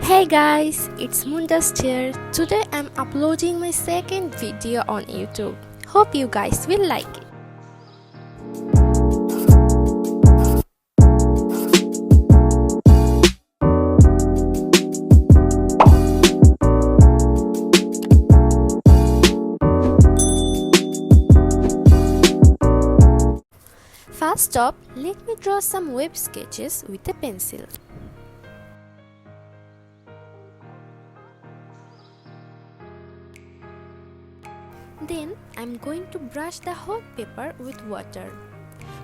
Hey guys, it's Moondust here. Today I'm uploading my second video on YouTube. Hope you guys will like it. First up, let me draw some web sketches with a pencil. Then I'm going to brush the whole paper with water.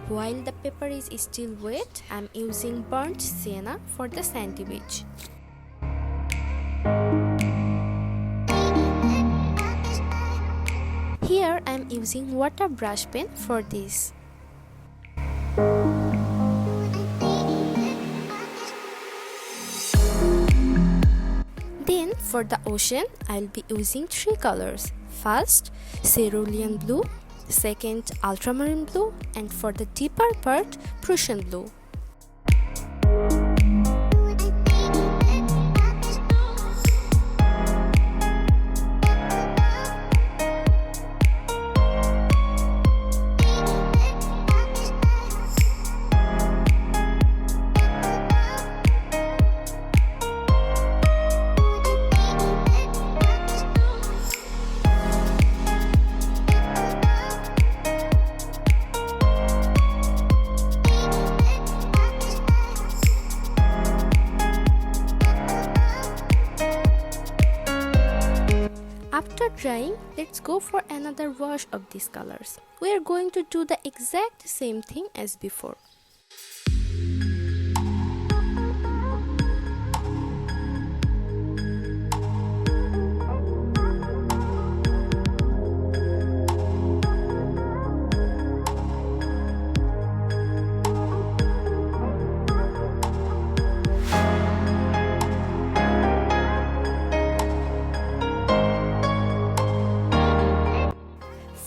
While the paper is still wet, I'm using burnt sienna for the sandy beach. Here I'm using water brush pen for this. Then for the ocean, I'll be using three colors. First, cerulean blue, second, ultramarine blue, and for the deeper part, Prussian blue. After drying, let's go for another wash of these colors. We are going to do the exact same thing as before.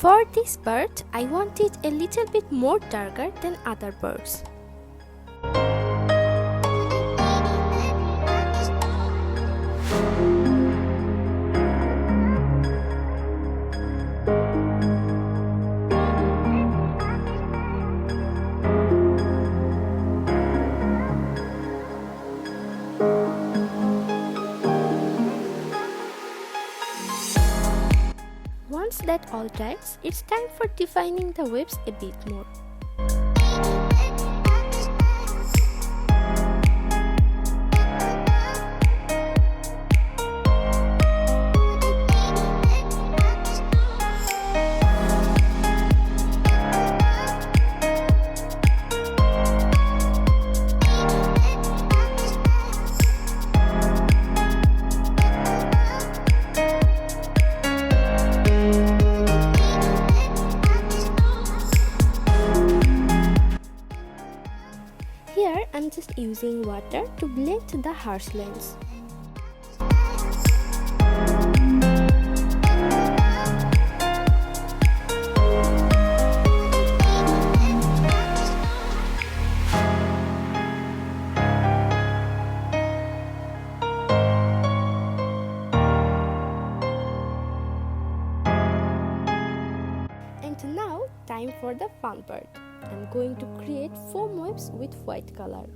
For this bird, I want it a little bit more darker than other birds. Once that all dries, it's time for defining the waves a bit more. Here I'm just using water to blend the harsh lines. And now, time for the fun part. I'm going to create foam waves with white color.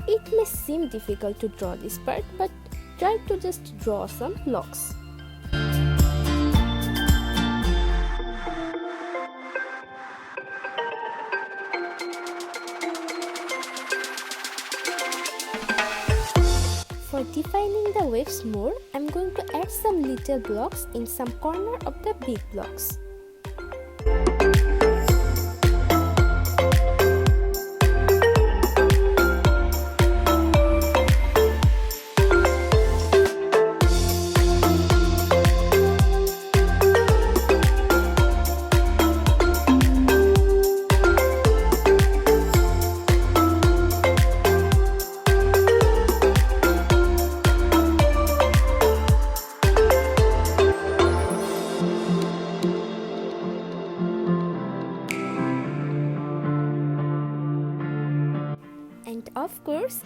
It may seem difficult to draw this part, but try to just draw some blocks. For defining the waves more, I'm going to add some little blocks in some corner of the big blocks.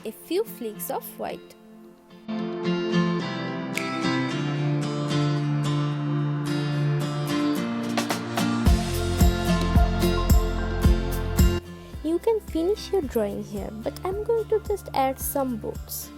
a few flecks of white. You can finish your drawing here, but I'm going to just add some boats.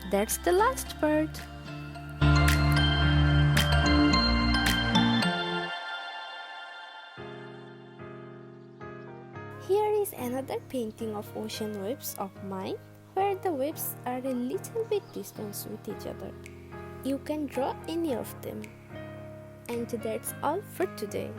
That's the last part. Here is another painting of ocean waves of mine, where the waves are a little bit distant with each other. You can draw any of them. And that's all for today.